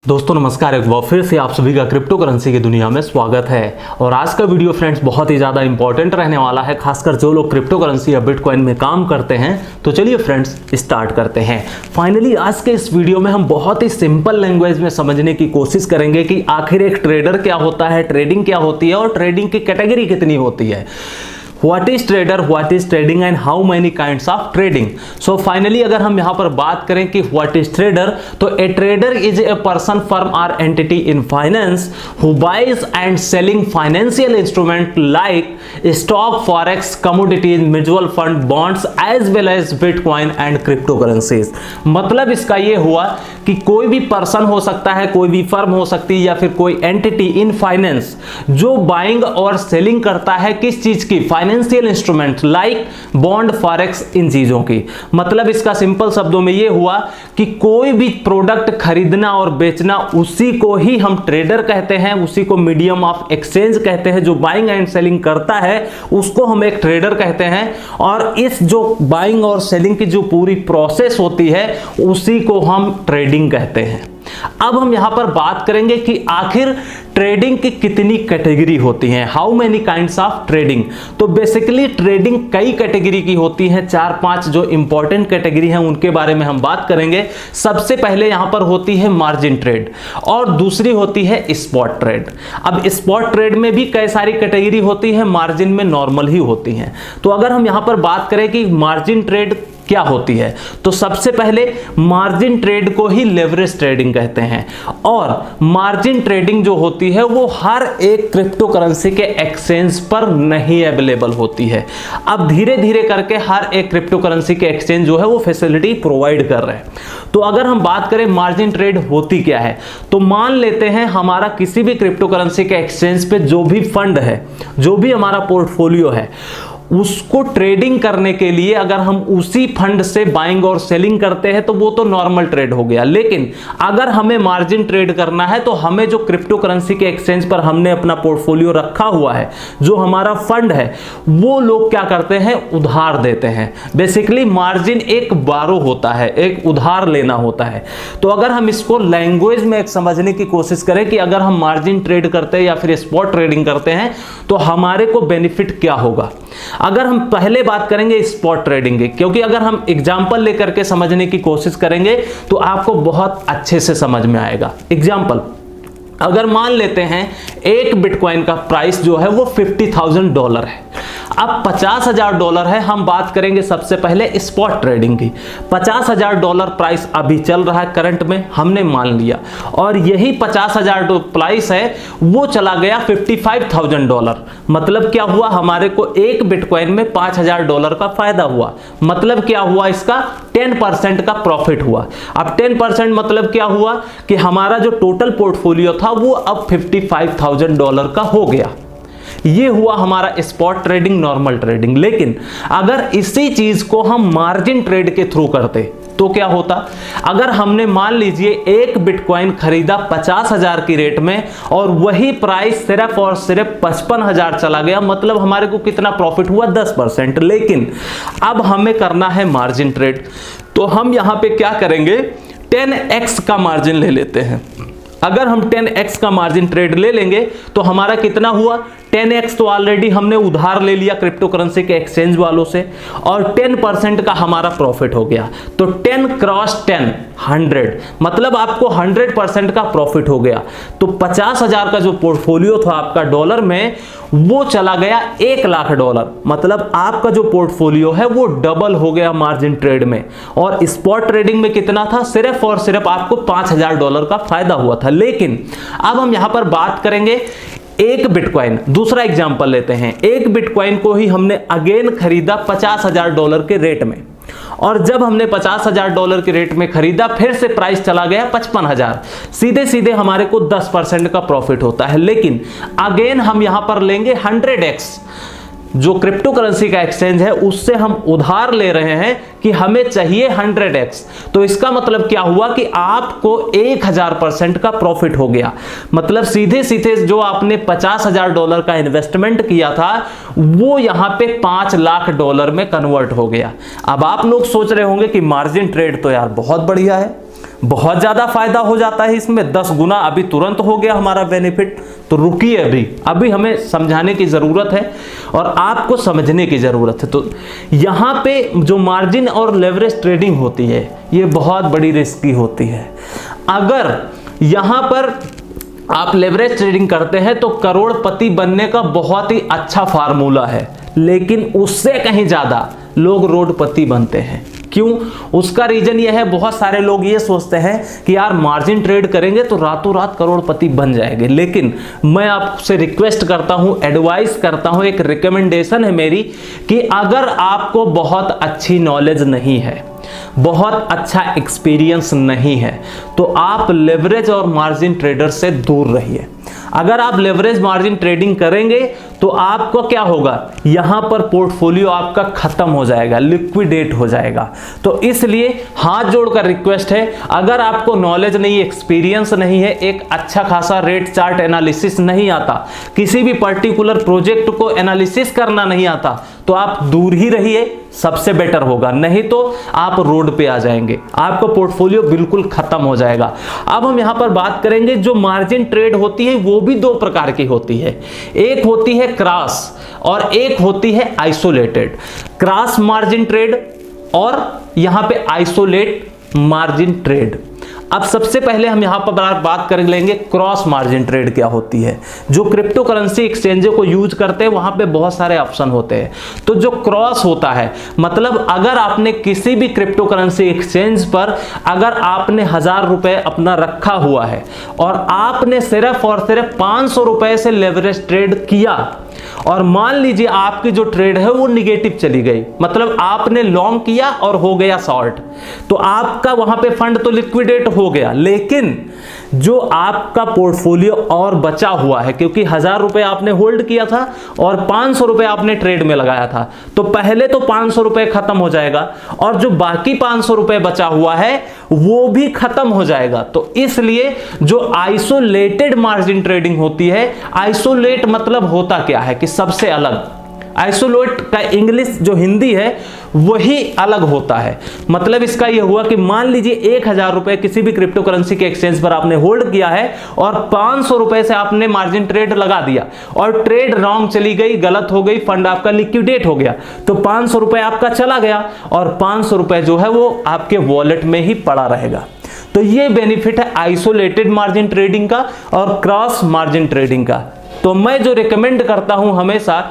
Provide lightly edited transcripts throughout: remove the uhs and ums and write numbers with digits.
दोस्तों नमस्कार, एक बार फिर से आप सभी का क्रिप्टो करेंसी की दुनिया में स्वागत है। और आज का वीडियो फ्रेंड्स बहुत ही ज़्यादा इंपॉर्टेंट रहने वाला है, खासकर जो लोग क्रिप्टो करेंसी या बिटकॉइन में काम करते हैं। तो चलिए फ्रेंड्स स्टार्ट करते हैं। फाइनली आज के इस वीडियो में हम बहुत ही सिंपल लैंग्वेज में समझने की कोशिश करेंगे कि आखिर एक ट्रेडर क्या होता है, ट्रेडिंग क्या होती है और ट्रेडिंग की कैटेगरी कितनी होती है। What is trader, what is trading and how many kinds of trading? So finally अगर हम यहाँ पर बात करें कि what is trader, तो a trader is a person, firm or entity in finance who buys and selling financial instrument like stock, forex, commodities, mutual fund, bonds as well as bitcoin and cryptocurrencies। मतलब इसका ये हुआ कि कोई भी person हो सकता है, कोई भी फर्म हो सकती है या फिर कोई एंटिटी इन फाइनेंस जो बाइंग और सेलिंग करता है किस चीज की, financial instrument like bond, forex, इन चीजों की। मतलब इसका सिंपल शब्दों में यह हुआ कि कोई भी प्रोडक्ट खरीदना और बेचना, उसी को ही हम ट्रेडर कहते हैं, उसी को मीडियम ऑफ एक्सचेंज कहते हैं। जो बाइंग एंड सेलिंग करता है उसको हम एक ट्रेडर कहते हैं। और इस जो बाइंग और सेलिंग की जो पूरी प्रोसेस होती है उसी को हम ट्रेडिंग कहते हैं। अब हम यहां पर बात करेंगे कि आखिर ट्रेडिंग की कितनी कैटेगरी होती हैं, how many kinds of trading. तो बेसिकली ट्रेडिंग कई कैटेगरी की होती हैं, 4-5 जो इंपॉर्टेंट कैटेगरी हैं उनके बारे में हम बात करेंगे। सबसे पहले यहां पर होती है मार्जिन ट्रेड और दूसरी होती है स्पॉट ट्रेड। अब स्पॉट ट्रेड में भी कई सारी कैटेगरी होती है, मार्जिन में नॉर्मल ही होती हैं। तो अगर हम यहां पर बात करें कि मार्जिन ट्रेड क्या होती है, तो सबसे पहले मार्जिन ट्रेड को ही लेवरेज ट्रेडिंग कहते हैं। और मार्जिन ट्रेडिंग जो होती है वो हर एक क्रिप्टो करेंसी के एक्सचेंज पर नहीं अवेलेबल होती है। अब धीरे धीरे करके हर एक क्रिप्टो करेंसी के एक्सचेंज जो है वो फैसिलिटी प्रोवाइड कर रहे हैं। तो अगर हम बात करें मार्जिन ट्रेड होती क्या है, तो मान लेते हैं हमारा किसी भी क्रिप्टो करेंसी के एक्सचेंज पे जो भी फंड है, जो भी हमारा पोर्टफोलियो है, उसको ट्रेडिंग करने के लिए अगर हम उसी फंड से बाइंग और सेलिंग करते हैं तो वो तो नॉर्मल ट्रेड हो गया। लेकिन अगर हमें मार्जिन ट्रेड करना है तो हमें जो क्रिप्टो करेंसी के एक्सचेंज पर हमने अपना पोर्टफोलियो रखा हुआ है, जो हमारा फंड है, वो लोग क्या करते हैं, उधार देते हैं। बेसिकली मार्जिन एक बारो होता है, एक उधार लेना होता है। तो अगर हम इसको लैंग्वेज में एक समझने की कोशिश करें कि अगर हम मार्जिन ट्रेड करते हैं या फिर स्पॉट ट्रेडिंग करते हैं तो हमारे को बेनिफिट क्या होगा। अगर हम पहले बात करेंगे स्पॉट ट्रेडिंग की, क्योंकि अगर हम एग्जांपल लेकर के समझने की कोशिश करेंगे तो आपको बहुत अच्छे से समझ में आएगा। एग्जांपल, अगर मान लेते हैं एक बिटकॉइन का प्राइस जो है वो $50,000 है। अब $50,000 है। हम बात करेंगे सबसे पहले स्पॉट ट्रेडिंग की। $50,000 प्राइस अभी चल रहा है करंट में, हमने मान लिया। और यही $50,000 प्राइस है वो चला गया $55,000। मतलब क्या हुआ, हमारे को एक बिटकॉइन में $5,000 का फायदा हुआ। मतलब क्या हुआ, इसका 10% का प्रॉफिट हुआ। अब 10% मतलब क्या हुआ कि हमारा जो टोटल पोर्टफोलियो था वो अब $55,000 का हो गया। ये हुआ हमारा स्पॉट ट्रेडिंग, नॉर्मल ट्रेडिंग। लेकिन अगर इसी चीज को हम मार्जिन ट्रेड के थ्रू करते तो क्या होता। अगर हमने मान लीजिए एक बिटकॉइन खरीदा 50,000 की रेट में और वही प्राइस सिर्फ और सिर्फ 55,000 चला गया, मतलब हमारे को कितना प्रॉफिट हुआ, 10%। लेकिन अब हमें करना है मार्जिन ट्रेड, तो हम यहां पे क्या करेंगे, 10x का मार्जिन ले लेते हैं। अगर हम 10x का मार्जिन ट्रेड ले लेंगे तो हमारा कितना हुआ, 10x तो ऑलरेडी हमने उधार ले लिया क्रिप्टो करेंसी के एक्सचेंज वालों से और 10% का हमारा प्रॉफिट हो गया। तो 10 क्रॉस 10 100, मतलब आपको 100% का प्रॉफिट हो गया। तो 50,000 का जो पोर्टफोलियो था आपका डॉलर में, वो चला गया $1,00,000। मतलब आपका जो पोर्टफोलियो है वो डबल हो गया मार्जिन ट्रेड में। और स्पॉट ट्रेडिंग में कितना था, सिर्फ और सिर्फ आपको $5,000 का फायदा हुआ था। लेकिन अब हम यहां पर बात करेंगे एक बिटकॉइन, दूसरा एग्जांपल लेते हैं। एक बिटकॉइन को ही हमने अगेन खरीदा $50,000 के रेट में, और जब हमने $50,000 के रेट में खरीदा फिर से प्राइस चला गया 55,000। सीधे सीधे हमारे को 10% का प्रॉफिट होता है। लेकिन अगेन हम यहां पर लेंगे 100x, जो क्रिप्टो करेंसी का एक्सचेंज है उससे हम उधार ले रहे हैं कि हमें चाहिए 100x। तो इसका मतलब क्या हुआ कि आपको 1000% का प्रॉफिट हो गया। मतलब सीधे सीधे जो आपने $50,000 का इन्वेस्टमेंट किया था वो यहां पे $5,00,000 में कन्वर्ट हो गया। अब आप लोग सोच रहे होंगे कि मार्जिन ट्रेड तो यार बहुत बढ़िया है, बहुत ज़्यादा फायदा हो जाता है इसमें, 10 गुना अभी तुरंत हो गया हमारा बेनिफिट। तो रुकिए, अभी हमें समझाने की ज़रूरत है और आपको समझने की ज़रूरत है। तो यहाँ पे जो मार्जिन और लेवरेज ट्रेडिंग होती है ये बहुत बड़ी रिस्की होती है। अगर यहाँ पर आप लेवरेज ट्रेडिंग करते हैं तो करोड़पति बनने का बहुत ही अच्छा फार्मूला है, लेकिन उससे कहीं ज़्यादा लोग रोडपति बनते हैं। क्यों? उसका रीजन ये है, बहुत सारे लोग ये सोचते हैं कि यार मार्जिन ट्रेड करेंगे तो रातों रात करोड़पति बन जाएंगे। लेकिन मैं आपसे रिक्वेस्ट करता हूं, एडवाइस करता हूं, एक रिकमेंडेशन है मेरी कि अगर आपको बहुत अच्छी नॉलेज नहीं है, बहुत अच्छा एक्सपीरियंस नहीं है, तो आप लेवरेज और मार्जिन ट्रेडर से दूर रहिए। अगर आप लेवरेज मार्जिन ट्रेडिंग करेंगे तो आपको क्या होगा, यहां पर पोर्टफोलियो आपका खत्म हो जाएगा, लिक्विडेट हो जाएगा। तो इसलिए हाथ जोड़कर रिक्वेस्ट है, अगर आपको नॉलेज नहीं, एक्सपीरियंस नहीं है, एक अच्छा खासा रेट चार्ट एनालिसिस नहीं आता, किसी भी पर्टिकुलर प्रोजेक्ट को एनालिसिस करना नहीं आता, तो आप दूर ही रहिए, सबसे बेटर होगा। नहीं तो आप रोड पे आ जाएंगे, आपका पोर्टफोलियो बिल्कुल खत्म हो जाएगा। अब हम यहां पर बात करेंगे, जो मार्जिन ट्रेड होती है वो भी दो प्रकार की होती है, एक होती है क्रॉस और एक होती है आइसोलेटेड। क्रॉस मार्जिन ट्रेड और यहां पे आइसोलेट मार्जिन ट्रेड। अब सबसे पहले हम यहां पर बात कर लेंगे क्रॉस मार्जिन ट्रेड क्या होती है। जो क्रिप्टो करेंसी एक्सचेंजों को यूज करते हैं वहां पे बहुत सारे ऑप्शन होते हैं। तो जो क्रॉस होता है, मतलब अगर आपने किसी भी क्रिप्टो करेंसी एक्सचेंज पर अगर आपने 1000 रुपए अपना रखा हुआ है और आपने सिर्फ और सिर्फ 500 रुपए से लेवरेज ट्रेड किया और मान लीजिए आपकी जो ट्रेड है वो निगेटिव चली गई, मतलब आपने लॉन्ग किया और हो गया शॉर्ट, तो आपका वहां पे फंड तो लिक्विडेट हो गया, लेकिन जो आपका पोर्टफोलियो और बचा हुआ है, क्योंकि 1000 रुपए आपने होल्ड किया था और 500 रुपए आपने ट्रेड में लगाया था, तो पहले तो 500 रुपए खत्म हो जाएगा और जो बाकी 500 रुपए बचा हुआ है वो भी खत्म हो जाएगा। तो इसलिए जो आइसोलेटेड मार्जिन ट्रेडिंग होती है, आइसोलेट मतलब होता क्या है कि सबसे अलग, आइसोलेट का इंग्लिश जो हिंदी है वही अलग होता है। मतलब इसका यह हुआ कि मान लीजिए 1000 रुपए किसी भी क्रिप्टो करेंसी के एक्सचेंज पर आपने होल्ड किया है और 500 रुपए से आपने मार्जिन ट्रेड लगा दिया और ट्रेड रॉन्ग चली गई, गलत हो गई, फंड आपका लिक्विडेट हो गया, तो 500 रुपए आपका चला गया और 500 रुपए जो है वो आपके वॉलेट में ही पड़ा रहेगा। तो ये बेनिफिट है आइसोलेटेड मार्जिन ट्रेडिंग का और क्रॉस मार्जिन ट्रेडिंग का। तो मैं जो रिकमेंड करता हूं हमेशा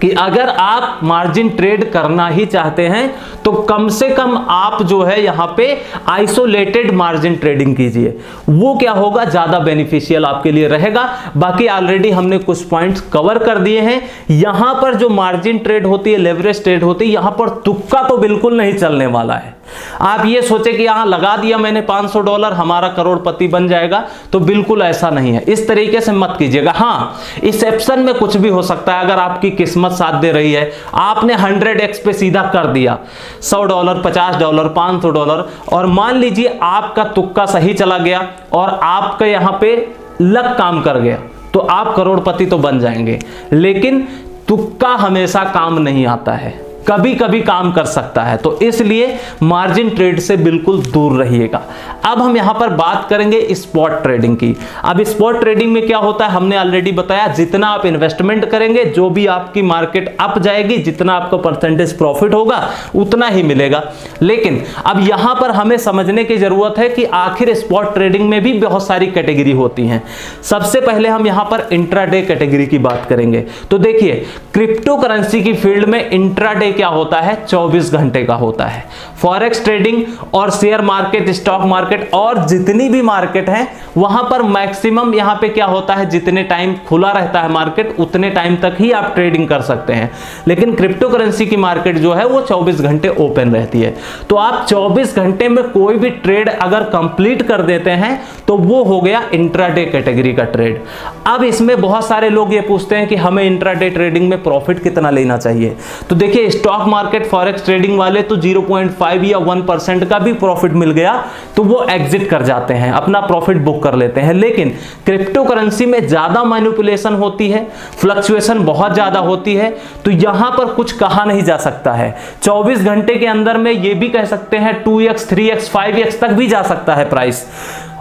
कि अगर आप मार्जिन ट्रेड करना ही चाहते हैं तो कम से कम आप जो है यहां पे आइसोलेटेड मार्जिन ट्रेडिंग कीजिए, वो क्या होगा, ज्यादा बेनिफिशियल आपके लिए रहेगा। बाकी ऑलरेडी हमने कुछ पॉइंट्स कवर कर दिए हैं। यहां पर जो मार्जिन ट्रेड होती है, लेवरेज ट्रेड होती है, यहां पर तुक्का तो बिल्कुल नहीं चलने वाला है। आप ये सोचे कि यहां लगा दिया मैंने $500 हमारा करोड़पति बन जाएगा, तो बिल्कुल ऐसा नहीं है, इस तरीके से मत कीजिएगा। हां, इस ऑप्शन में कुछ भी हो सकता है, अगर आपकी किस्मत साथ दे रही है, आपने 100x पे सीधा कर दिया, $100, $50, $500, और मान लीजिए आपका तुक्का सही चला गया और आपका यहां पे लक काम कर गया, तो आप करोड़पति तो बन जाएंगे। लेकिन तुक्का हमेशा काम नहीं आता है, कभी कभी काम कर सकता है, तो इसलिए मार्जिन ट्रेड से बिल्कुल दूर रहिएगा। अब हम यहां पर बात करेंगे स्पॉट ट्रेडिंग की। अब स्पॉट ट्रेडिंग में क्या होता है, हमने ऑलरेडी बताया, जितना आप इन्वेस्टमेंट करेंगे, जो भी आपकी मार्केट अप जाएगी, जितना आपको परसेंटेज प्रॉफिट होगा उतना ही मिलेगा। लेकिन अब यहां पर हमें समझने की जरूरत है कि आखिर स्पॉट ट्रेडिंग में भी बहुत सारी कैटेगरी होती हैं। सबसे पहले हम यहां पर इंट्राडे कैटेगरी की बात करेंगे। तो देखिए, क्रिप्टो करेंसी की फील्ड में इंट्राडे क्या होता है, 24 घंटे का होता है। फॉरेक्स ट्रेडिंग और शेयर मार्केट, स्टॉक मार्केट और जितनी भी मार्केट है वहां पर मैक्सिमम यहां पे क्या होता है, जितने टाइम खुला रहता है मार्केट उतने टाइम तक ही आप ट्रेडिंग कर सकते हैं। लेकिन क्रिप्टो करेंसी की मार्केट जो है वो 24 घंटे ओपन रहती है। तो आप 24 घंटे में कोई भी ट्रेड अगर कंप्लीट कर देते हैं तो वो हो गया इंट्राडे कैटेगरी का ट्रेड। अब इसमें बहुत सारे लोग ये पूछते हैं कि हमें इंट्राडे ट्रेडिंग में प्रॉफिट कितना लेना चाहिए। तो देखिए, स्टॉक मार्केट फॉरेक्स ट्रेडिंग वाले तो 0.5 या 1% का भी प्रॉफिट मिल गया तो वो एग्जिट कर जाते हैं, अपना प्रॉफिट बुक कर लेते हैं। लेकिन क्रिप्टो करेंसी में ज्यादा मैनिपुलेशन होती है, फ्लक्चुएशन बहुत ज्यादा होती है, तो यहां पर कुछ कहा नहीं जा सकता है। 24 घंटे के अंदर में ये भी कह सकते हैं 2x 3x 5x तक भी जा सकता है प्राइस।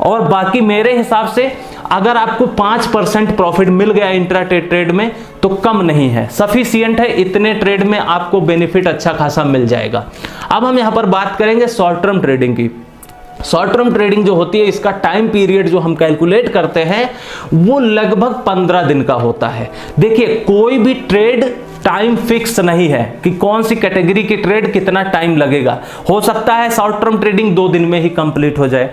और बाकी मेरे हिसाब से अगर आपको 5% प्रॉफिट मिल गया इंट्राडे ट्रेड में तो कम नहीं है, सफिशिएंट है, इतने ट्रेड में आपको बेनिफिट अच्छा खासा मिल जाएगा। अब हम यहां पर बात करेंगे शॉर्ट टर्म ट्रेडिंग की। शॉर्ट टर्म ट्रेडिंग जो होती है, इसका टाइम पीरियड जो हम कैलकुलेट करते हैं वो लगभग 15 दिन का होता है। देखिए, कोई भी ट्रेड टाइम फिक्स नहीं है कि कौन सी कैटेगरी की ट्रेड कितना टाइम लगेगा। हो सकता है शॉर्ट टर्म ट्रेडिंग 2 दिन में ही कंप्लीट हो जाए,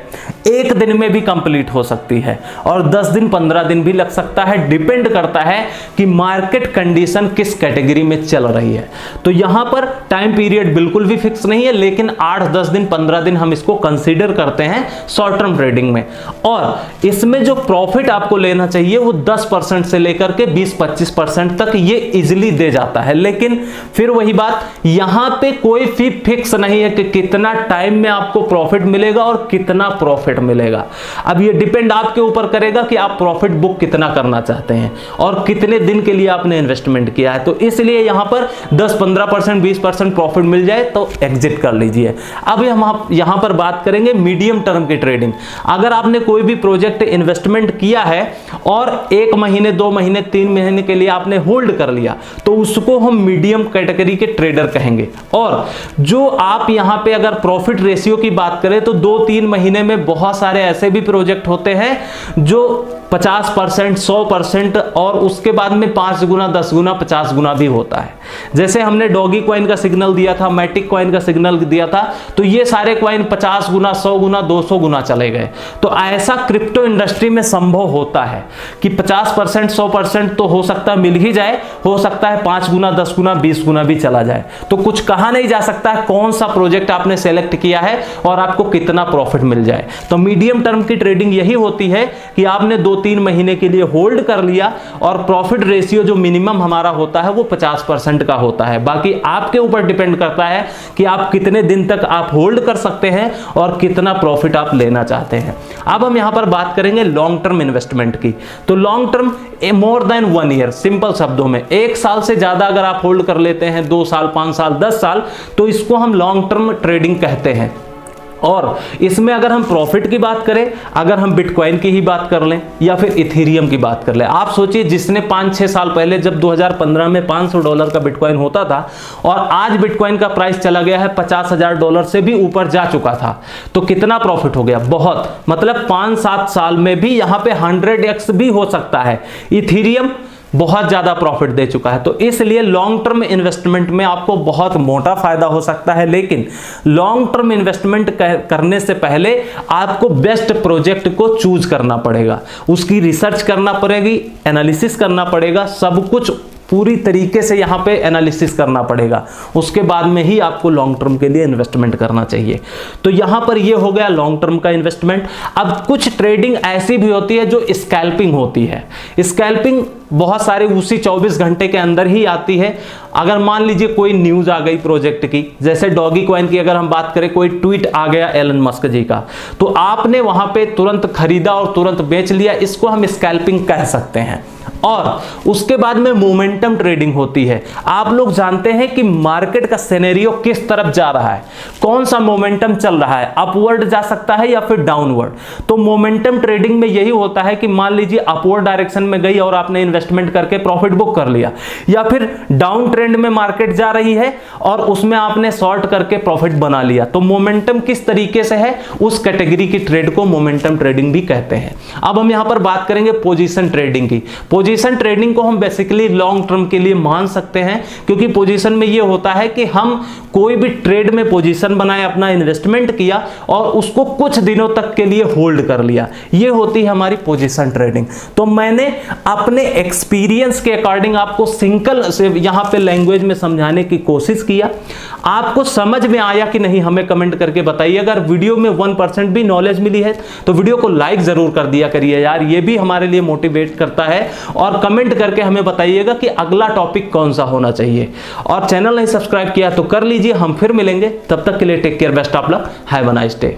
1 दिन में भी कंप्लीट हो सकती है, और 10 दिन 15 दिन भी लग सकता है। डिपेंड करता है कि मार्केट कंडीशन किस कैटेगरी में चल रही है। तो यहां पर टाइम पीरियड बिल्कुल भी फिक्स नहीं है, लेकिन 8, 10 दिन 15 दिन हम इसको कंसीडर करते हैं शॉर्ट टर्म ट्रेडिंग में। और इसमें जो प्रॉफिट आपको लेना चाहिए वो 10% से लेकर के 20-25% तक ये इजिली दे जाता है। लेकिन फिर वही बात, यहां पे कोई फी फिक्स नहीं है कि कितना टाइम में आपको प्रॉफिट मिलेगा और कितना प्रॉफिट मिलेगा। अब ये डिपेंड आपके ऊपर करेगा कि आप प्रॉफिट बुक कितना करना चाहते हैं और कितने दिन के लिए आपने इन्वेस्टमेंट किया है। तो इसलिए यहां पर 10-15% 20% प्रॉफिट मिल जाए तो एग्जिट कर लीजिए। अब हम यहां पर बात करेंगे मीडियम टर्म की ट्रेडिंग। अगर आपने कोई भी प्रोजेक्ट इन्वेस्टमेंट किया है और 1 महीने 2 महीने 3 महीने के लिए आपने होल्ड कर लिया तो उसको हम मीडियम कैटेगरी के ट्रेडर कहेंगे। और जो आप यहां पे अगर प्रॉफिट रेशियो की बात करें तो 2-3 महीने में बहुत सारे ऐसे भी प्रोजेक्ट होते हैं जो 50%, 100% और उसके बाद में 5 गुना, 10 गुना, 50 गुना भी होता है। जैसे हमने डॉगी कॉइन का सिग्नल दिया था, मैटिक कॉइन का सिग्नल दिया था, तो ये सारे कॉइन 50 गुना, 100 गुना, 200 गुना चले गए। तो ऐसा क्रिप्टो इंडस्ट्री में संभव होता है कि 50%, 100% तो हो सकता है मिल ही जाए, हो सकता है 5 गुना, 10 गुना, 20 गुना भी चला जाए। तो कुछ कहा नहीं जा सकता है कौन सा प्रोजेक्ट आपने सेलेक्ट किया है और आपको कितना प्रॉफिट मिल जाए। तो मीडियम टर्म की ट्रेडिंग यही होती है कि आपने 2-3 महीने के लिए होल्ड कर लिया और प्रॉफिट रेशियो जो मिनिमम हमारा होता है वो 50% का होता है। बाकी आपके ऊपर डिपेंड करता है कि आप कितने दिन तक आप होल्ड कर सकते हैं और कितना प्रॉफिट आप लेना चाहते हैं। अब हम यहां पर बात करेंगे लॉन्ग टर्म इन्वेस्टमेंट की। तो long term more than 1 year, simple शब्दों में 1 साल से ज्यादा अगर आप होल्ड कर लेते हैं, 2 साल, 5 साल, 10 साल, तो इसको हम लॉन्ग टर्म ट्रेडिंग कहते हैं। और इसमें अगर हम प्रॉफिट की बात करें, अगर हम बिटकॉइन की ही बात कर लें या फिर इथेरियम की बात कर लें, आप सोचिए जिसने 5-6 साल पहले जब 2015 में $500 का बिटकॉइन होता था और आज बिटकॉइन का प्राइस चला गया है $50,000 से भी ऊपर जा चुका था, तो कितना प्रॉफिट हो गया? बहुत, मतलब 5-7 साल में भी यहां पे 100x भी हो सकता है। इथेरियम बहुत ज्यादा प्रॉफिट दे चुका है। तो इसलिए लॉन्ग टर्म इन्वेस्टमेंट में आपको बहुत मोटा फायदा हो सकता है। लेकिन लॉन्ग टर्म इन्वेस्टमेंट करने से पहले आपको बेस्ट प्रोजेक्ट को चूज करना पड़ेगा, उसकी रिसर्च करना पड़ेगी, एनालिसिस करना पड़ेगा, सब कुछ पूरी तरीके से यहां पे एनालिसिस करना पड़ेगा, उसके बाद में ही आपको लॉन्ग टर्म के लिए इन्वेस्टमेंट करना चाहिए। तो यहां पर ये हो गया लॉन्ग टर्म का इन्वेस्टमेंट। अब कुछ ट्रेडिंग ऐसी भी होती है जो स्कैल्पिंग होती है। स्कैल्पिंग बहुत सारे उसी 24 घंटे के अंदर ही आती है। अगर मान लीजिए कोई न्यूज आ गई प्रोजेक्ट की, जैसे डॉगी कॉइन की अगर हम बात करें, कोई ट्वीट आ गया एलन मस्क जी का, तो आपने वहां पे तुरंत खरीदा और तुरंत बेच लिया, इसको हम स्कैल्पिंग कह सकते हैं। और उसके बाद में मोमेंटम ट्रेडिंग होती है। आप लोग जानते हैं कि मार्केट का सिनेरियो किस तरफ जा रहा है, कौन सा मोमेंटम चल रहा है, अपवर्ड जा सकता है या फिर डाउनवर्ड। तो मोमेंटम ट्रेडिंग में यही होता है कि मान लीजिए अपवर्ड डायरेक्शन में गई और आपने इन्वेस्टमेंट करके प्रॉफिट बुक कर लिया, या फिर डाउन ट्रेंड में मार्केट जा रही है और उसमें आपने शॉर्ट करके प्रॉफिट बना लिया। तो मोमेंटम किस तरीके से है, उस कैटेगरी की ट्रेड को मोमेंटम ट्रेडिंग भी कहते हैं। अब हम यहां पर बात करेंगे पोजीशन ट्रेडिंग की। पोजीशन ट्रेडिंग को हम बेसिकली लॉन्ग टर्म के लिए मान सकते हैं, क्योंकि पोजीशन में यह होता है कि हम कोई भी ट्रेड में पोजीशन बनाए, अपना इन्वेस्टमेंट किया और उसको कुछ दिनों तक के लिए होल्ड कर लिया, यह होती है हमारी पोजीशन ट्रेडिंग। तो मैंने अपने एक्सपीरियंस के अकॉर्डिंग आपको सिंपल से यहां पे लैंग्वेज में समझाने की कोशिश किया। आपको समझ में आया कि नहीं, हमें कमेंट करके बताइए। अगर वीडियो में 1% भी नॉलेज मिली है तो वीडियो को लाइक जरूर कर दिया करिए यार, ये भी हमारे लिए मोटिवेट करता है। और कमेंट करके हमें बताइएगा कि अगला टॉपिक कौन सा होना चाहिए। और चैनल नहीं सब्सक्राइब किया तो कर लीजिए। हम फिर मिलेंगे, तब तक के लिए take care, best of luck, have a nice day.